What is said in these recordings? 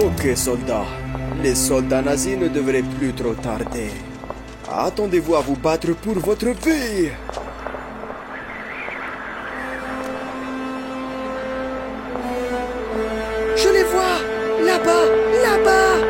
Ok, soldats. Les soldats nazis ne devraient plus trop tarder. Attendez-vous à vous battre pour votre vie. Je les vois! Là-bas! Là-bas!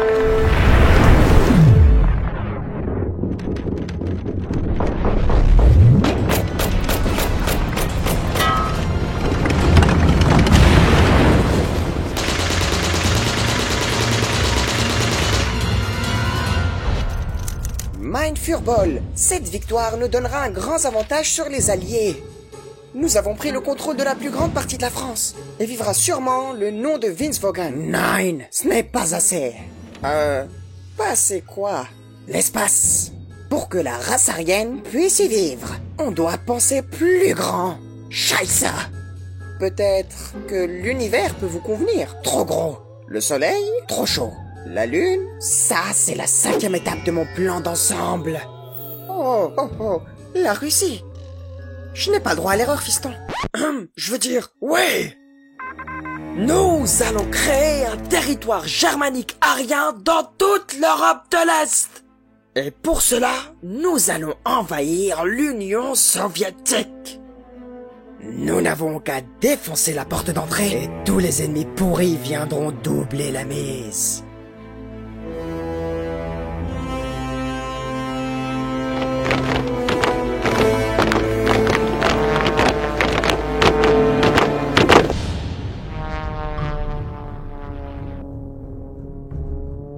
Mein Furball, cette victoire nous donnera un grand avantage sur les Alliés. Nous avons pris le contrôle de la plus grande partie de la France et vivra sûrement le nom de Vince Vaughan. Nein, ce n'est pas assez. Pas assez quoi? L'espace. Pour que la race aryenne puisse y vivre, on doit penser plus grand. Scheisse. Peut-être que l'univers peut vous convenir. Trop gros. Le soleil, trop chaud. La lune, ça c'est la 5e étape de mon plan d'ensemble. Oh, oh, oh, la Russie. Je n'ai pas le droit à l'erreur, fiston. Je veux dire, oui. Nous allons créer un territoire germanique arien dans toute l'Europe de l'Est. Et pour cela, nous allons envahir l'Union soviétique. Nous n'avons qu'à défoncer la porte d'entrée et tous les ennemis pourris viendront doubler la mise.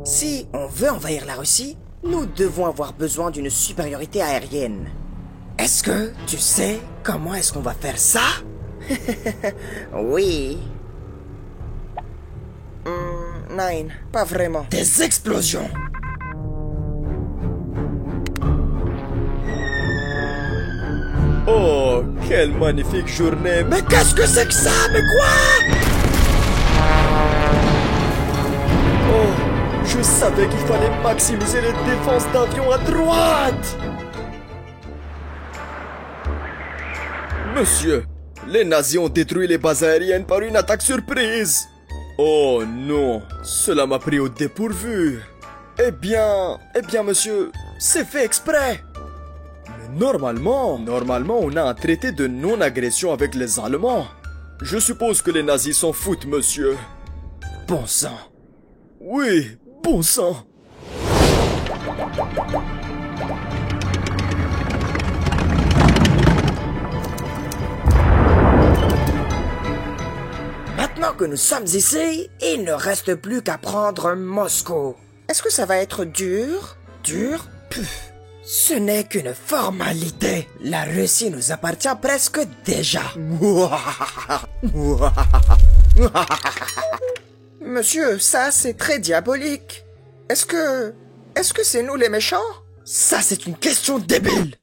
Si on veut envahir la Russie, nous devons avoir besoin d'une supériorité aérienne. Est-ce que tu sais comment est-ce qu'on va faire ça? Oui. Non, pas vraiment. Des explosions. Oh, quelle magnifique journée. Mais qu'est-ce que c'est que ça? Mais quoi? Oh, je savais qu'il fallait maximiser les défenses d'avions à droite. Monsieur, les nazis ont détruit les bases aériennes par une attaque surprise. Oh non, cela m'a pris au dépourvu. Eh bien, monsieur, c'est fait exprès. Mais normalement, on a un traité de non-agression avec les Allemands. Je suppose que les nazis s'en foutent, monsieur. Bon sang. Oui, bon sang. Maintenant que nous sommes ici, il ne reste plus qu'à prendre Moscou. Est-ce que ça va être dur? Dur? Puf. Ce n'est qu'une formalité. La Russie nous appartient presque déjà. Monsieur, ça c'est très diabolique. Est-ce que c'est nous les méchants? Ça c'est une question débile.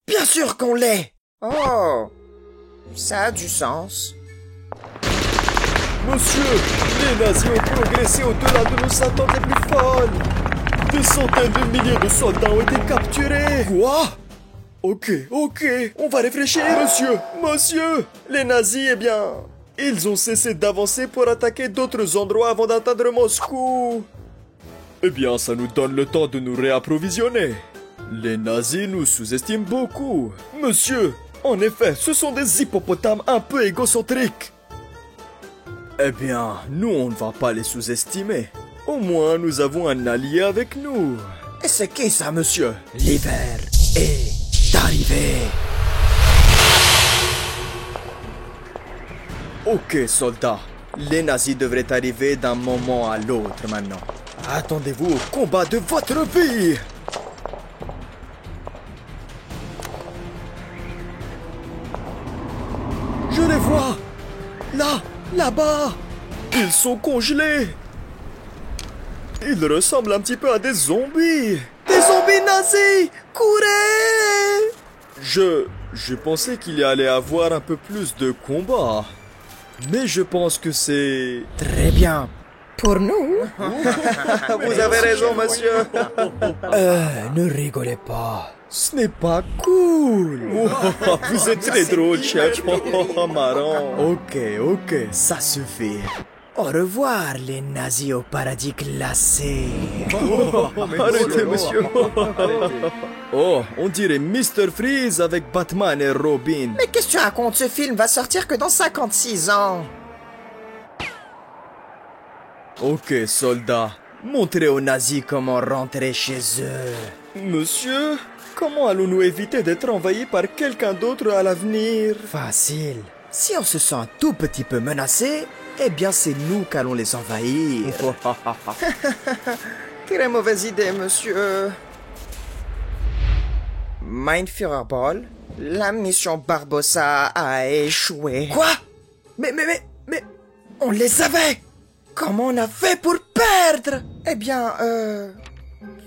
Bien sûr qu'on l'est. Oh, ça a du sens. Monsieur, les nazis ont progressé au-delà de nos attentes les plus folles. Des centaines de milliers de soldats ont été capturés. Quoi? Ok, on va réfléchir. Monsieur, les nazis, eh bien, ils ont cessé d'avancer pour attaquer d'autres endroits avant d'atteindre Moscou. Eh bien, ça nous donne le temps de nous réapprovisionner. Les nazis nous sous-estiment beaucoup. Monsieur, en effet, ce sont des hippopotames un peu égocentriques. Eh bien, nous on ne va pas les sous-estimer. Au moins, nous avons un allié avec nous. Et c'est qui ça, monsieur? L'hiver est arrivé. Ok, soldats. Les nazis devraient arriver d'un moment à l'autre maintenant. Attendez-vous au combat de votre vie. Je les vois. Là-bas. Ils sont congelés. Ils ressemblent un petit peu à des zombies. Des zombies nazis. Courez. Je pensais qu'il y allait avoir un peu plus de combats. Mais je pense que c'est... Très bien. Pour nous. Vous avez raison, monsieur. Ne rigolez pas. Ce n'est pas cool. Vous êtes très drôle, chef. Marrant. Ok, ça suffit. Au revoir, les nazis au paradis glacé. Arrêtez, monsieur. Oh, on dirait Mr. Freeze avec Batman et Robin. Mais qu'est-ce que tu racontes? Ce film va sortir que dans 56 ans. Ok, soldats, montrez aux nazis comment rentrer chez eux. Monsieur, comment allons-nous éviter d'être envahis par quelqu'un d'autre à l'avenir? Facile. Si on se sent un tout petit peu menacé, eh bien c'est nous qu'allons les envahir. Très mauvaise idée, monsieur. Mein Führer Paul, la mission Barbossa a échoué. Quoi? Mais, on les avait! Comment on a fait pour perdre? Eh bien,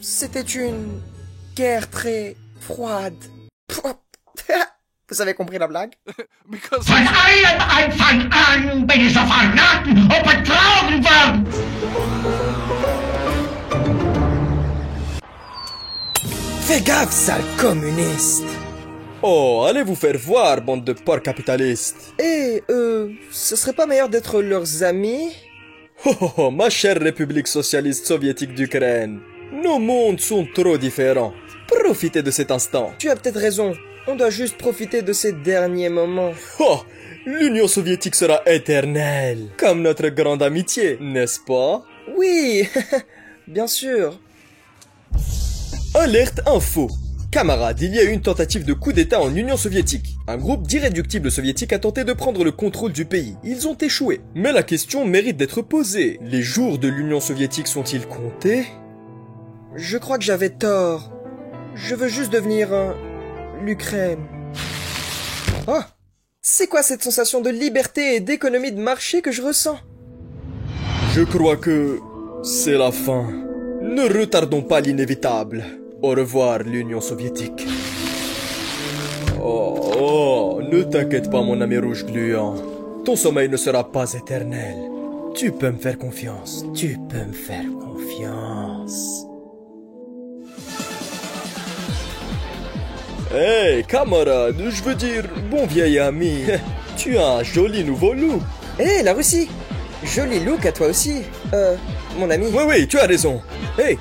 c'était une guerre très froide. Vous avez compris la blague? Von allem Anfang an bin ich so verraten und betrogen worden. Fais gaffe, sale communiste! Oh, allez vous faire voir, bande de porcs capitalistes. Et, ce serait pas meilleur d'être leurs amis? Oh, ma chère République socialiste soviétique d'Ukraine. Nos mondes sont trop différents. Profitez de cet instant. Tu as peut-être raison. On doit juste profiter de ces derniers moments. Oh, l'Union soviétique sera éternelle, comme notre grande amitié, n'est-ce pas? Oui, bien sûr. Alerte info. Camarades, il y a eu une tentative de coup d'État en Union soviétique. Un groupe d'irréductibles soviétiques a tenté de prendre le contrôle du pays. Ils ont échoué. Mais la question mérite d'être posée. Les jours de l'Union soviétique sont-ils comptés? Je crois que j'avais tort. Je veux juste devenir l'Ukraine. Oh, c'est quoi cette sensation de liberté et d'économie de marché que je ressens? Je crois que c'est la fin. Ne retardons pas l'inévitable. Au revoir, l'Union soviétique. Oh, ne t'inquiète pas, mon ami rouge gluant. Ton sommeil ne sera pas éternel. Tu peux me faire confiance. Tu peux me faire confiance. Hey, camarade, je veux dire, bon vieil ami, tu as un joli nouveau look. Hé, la Russie! Joli look à toi aussi. Mon ami. Oui, tu as raison. Hey,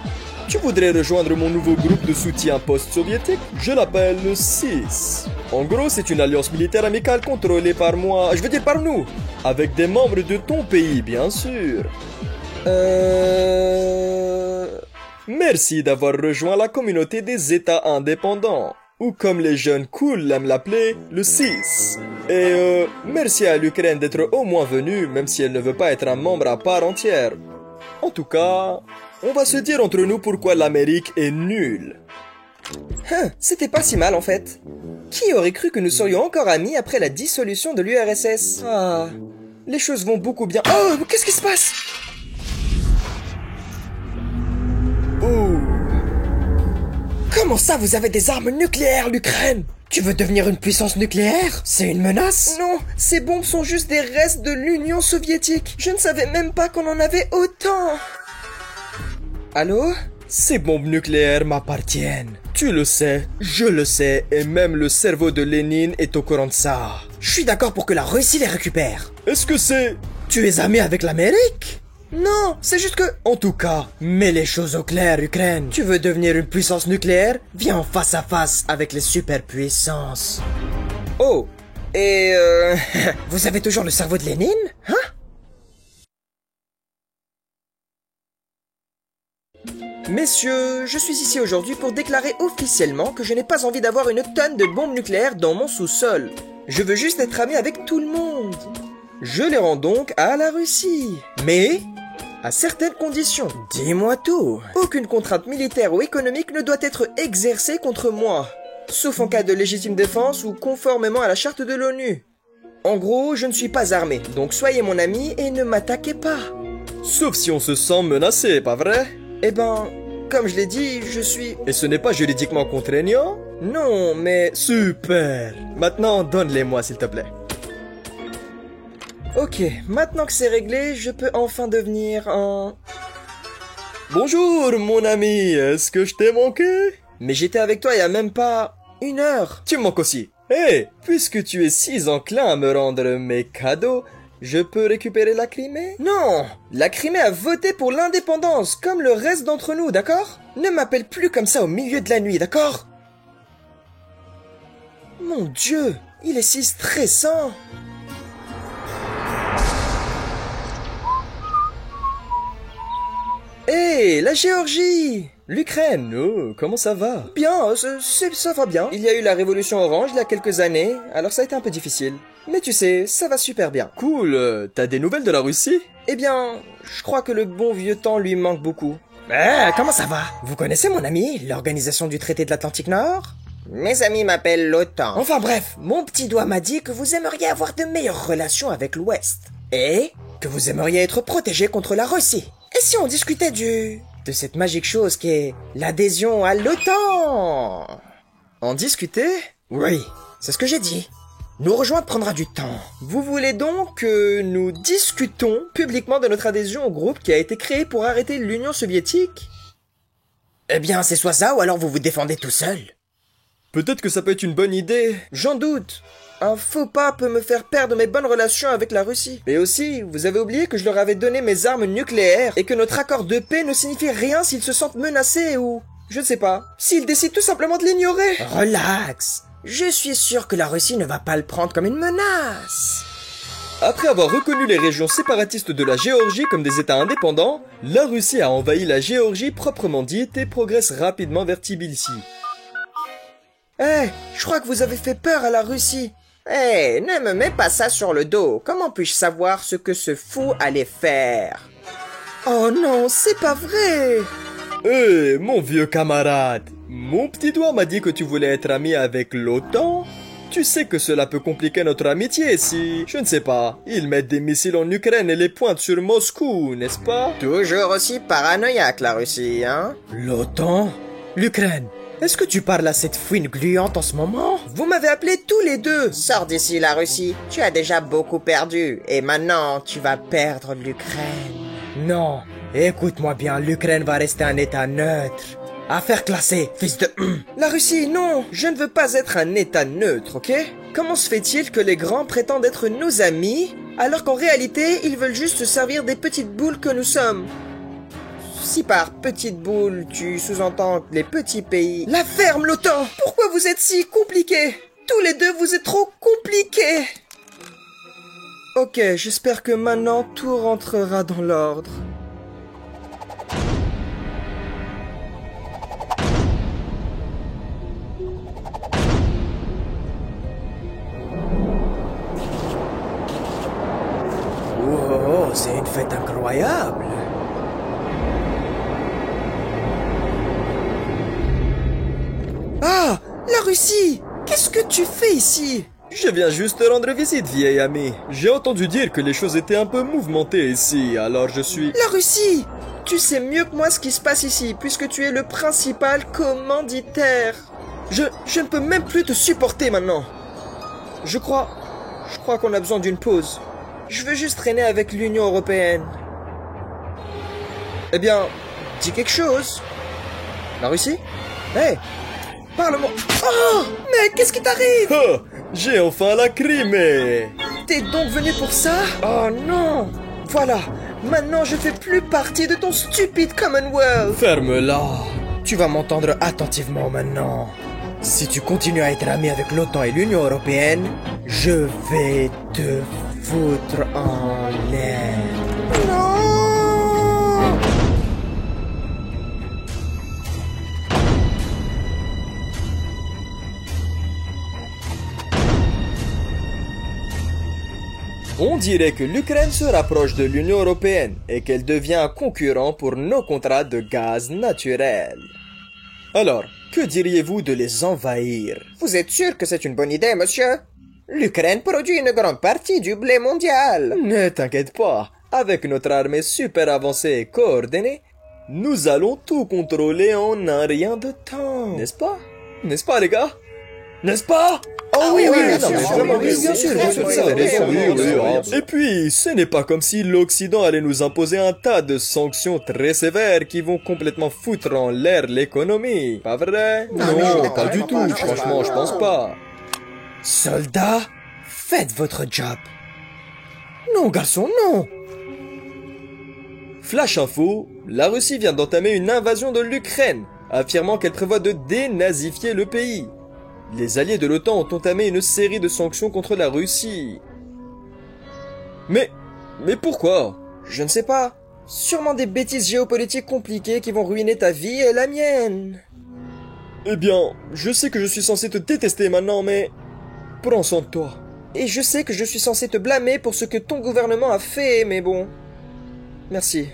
tu voudrais rejoindre mon nouveau groupe de soutien post-soviétique? Je l'appelle le 6. En gros, c'est une alliance militaire amicale contrôlée par moi, je veux dire par nous, avec des membres de ton pays, bien sûr. Merci d'avoir rejoint la communauté des États indépendants, ou comme les jeunes cool aiment l'appeler, le 6. Et merci à l'Ukraine d'être au moins venue, même si elle ne veut pas être un membre à part entière. En tout cas, on va se dire entre nous pourquoi l'Amérique est nulle. C'était pas si mal en fait. Qui aurait cru que nous serions encore amis après la dissolution de l'URSS? Ah, les choses vont beaucoup bien. Oh, qu'est-ce qui se passe? Oh. Comment ça, vous avez des armes nucléaires, l'Ukraine? Tu veux devenir une puissance nucléaire? C'est une menace? Non, ces bombes sont juste des restes de l'Union soviétique. Je ne savais même pas qu'on en avait autant. Allô? Ces bombes nucléaires m'appartiennent. Tu le sais, je le sais, et même le cerveau de Lénine est au courant de ça. Je suis d'accord pour que la Russie les récupère. Est-ce que c'est... Tu es ami avec l'Amérique? Non, c'est juste que... En tout cas, mets les choses au clair, Ukraine. Tu veux devenir une puissance nucléaire? Viens en face à face avec les superpuissances. Oh, et vous avez toujours le cerveau de Lénine? Hein? Messieurs, je suis ici aujourd'hui pour déclarer officiellement que je n'ai pas envie d'avoir une tonne de bombes nucléaires dans mon sous-sol. Je veux juste être ami avec tout le monde. Je les rends donc à la Russie. Mais à certaines conditions. Dis-moi tout. Aucune contrainte militaire ou économique ne doit être exercée contre moi. Sauf en cas de légitime défense ou conformément à la charte de l'ONU. En gros, je ne suis pas armé, donc soyez mon ami et ne m'attaquez pas. Sauf si on se sent menacé, pas vrai? Eh ben, comme je l'ai dit, je suis... Et ce n'est pas juridiquement contraignant? Non, mais... Super! Maintenant, donne-les-moi, s'il te plaît. Ok, maintenant que c'est réglé, je peux enfin devenir un... Bonjour, mon ami, est-ce que je t'ai manqué? Mais j'étais avec toi il y a même pas 1 heure. Tu me manques aussi. Hé, puisque tu es si enclin à me rendre mes cadeaux, Je peux récupérer la Crimée? Non! La Crimée a voté pour l'indépendance, comme le reste d'entre nous, d'accord? Ne m'appelle plus comme ça au milieu de la nuit, d'accord? Mon Dieu, il est si stressant! Hé, la Géorgie! L'Ukraine, oh, comment ça va? Bien, ça va bien. Il y a eu la révolution orange il y a quelques années, alors ça a été un peu difficile. Mais tu sais, ça va super bien. Cool, t'as des nouvelles de la Russie? Eh bien, je crois que le bon vieux temps lui manque beaucoup. Comment ça va? Vous connaissez mon ami, l'organisation du traité de l'Atlantique Nord? Mes amis m'appellent l'OTAN. Enfin bref, mon petit doigt m'a dit que vous aimeriez avoir de meilleures relations avec l'Ouest. Et que vous aimeriez être protégé contre la Russie. Et si on discutait de cette magique chose qui est l'adhésion à l'OTAN? En discuter? Oui, c'est ce que j'ai dit. Nous rejoindre prendra du temps. Vous voulez donc que nous discutons publiquement de notre adhésion au groupe qui a été créé pour arrêter l'Union soviétique? Eh bien, c'est soit ça ou alors vous vous défendez tout seul. Peut-être que ça peut être une bonne idée. J'en doute. Un faux pas peut me faire perdre mes bonnes relations avec la Russie. Et aussi, vous avez oublié que je leur avais donné mes armes nucléaires et que notre accord de paix ne signifie rien s'ils se sentent menacés ou... je ne sais pas. S'ils décident tout simplement de l'ignorer. Relax. Je suis sûr que la Russie ne va pas le prendre comme une menace. Après avoir reconnu les régions séparatistes de la Géorgie comme des États indépendants, la Russie a envahi la Géorgie proprement dite et progresse rapidement vers Tbilissi. Je crois que vous avez fait peur à la Russie. Ne me mets pas ça sur le dos. Comment puis-je savoir ce que ce fou allait faire? Oh non, c'est pas vrai. Mon vieux camarade, mon petit doigt m'a dit que tu voulais être ami avec l'OTAN. Tu sais que cela peut compliquer notre amitié si, je ne sais pas, ils mettent des missiles en Ukraine et les pointent sur Moscou, n'est-ce pas? Toujours aussi paranoïaque, la Russie, hein? L'OTAN? L'Ukraine? Est-ce que tu parles à cette fouine gluante en ce moment? Vous m'avez appelé tous les deux. Sors d'ici, la Russie. Tu as déjà beaucoup perdu. Et maintenant, tu vas perdre l'Ukraine. Non. Écoute-moi bien, l'Ukraine va rester un État neutre. Affaire classée, fils de... La Russie, non. Je ne veux pas être un État neutre, ok? Comment se fait-il que les grands prétendent être nos amis, alors qu'en réalité, ils veulent juste se servir des petites boules que nous sommes? Si par petite boule, tu sous-entends les petits pays... La ferme, l'OTAN! Pourquoi vous êtes si compliqués? Tous les deux, vous êtes trop compliqués! Ok, j'espère que maintenant, tout rentrera dans l'ordre. Oh, c'est une fête incroyable! Ah! La Russie! Qu'est-ce que tu fais ici? Je viens juste te rendre visite, vieil ami. J'ai entendu dire que les choses étaient un peu mouvementées ici, alors je suis... La Russie! Tu sais mieux que moi ce qui se passe ici, puisque tu es le principal commanditaire. Je ne peux même plus te supporter maintenant. Je crois qu'on a besoin d'une pause. Je veux juste traîner avec l'Union Européenne. Eh bien, dis quelque chose. La Russie? Hey! Parle-moi. Oh! Mais qu'est-ce qui t'arrive? Oh! J'ai enfin la Crimée! T'es donc venu pour ça? Oh non! Voilà! Maintenant je fais plus partie de ton stupide Commonwealth! Ferme-la! Tu vas m'entendre attentivement maintenant. Si tu continues à être ami avec l'OTAN et l'Union Européenne, je vais te foutre en l'air. Non! On dirait que l'Ukraine se rapproche de l'Union Européenne et qu'elle devient un concurrent pour nos contrats de gaz naturel. Alors, que diriez-vous de les envahir? Vous êtes sûr que c'est une bonne idée, monsieur? L'Ukraine produit une grande partie du blé mondial. Ne t'inquiète pas, avec notre armée super avancée et coordonnée, nous allons tout contrôler en un rien de temps. N'est-ce pas? N'est-ce pas, les gars? N'est-ce pas? Oh oui, bien sûr. Et puis, ce n'est pas comme si l'Occident allait nous imposer un tas de sanctions très sévères qui vont complètement foutre en l'air l'économie. Pas vrai? Non, pas du tout. Franchement, je pense pas. Soldats, faites votre job. Non, garçon, non. Flash info, la Russie vient d'entamer une invasion de l'Ukraine, affirmant qu'elle prévoit de dénazifier le pays. Les alliés de l'OTAN ont entamé une série de sanctions contre la Russie. Mais pourquoi? Je ne sais pas. Sûrement des bêtises géopolitiques compliquées qui vont ruiner ta vie et la mienne. Eh bien, je sais que je suis censé te détester maintenant, mais prends soin de toi. Et je sais que je suis censé te blâmer pour ce que ton gouvernement a fait, mais bon. Merci.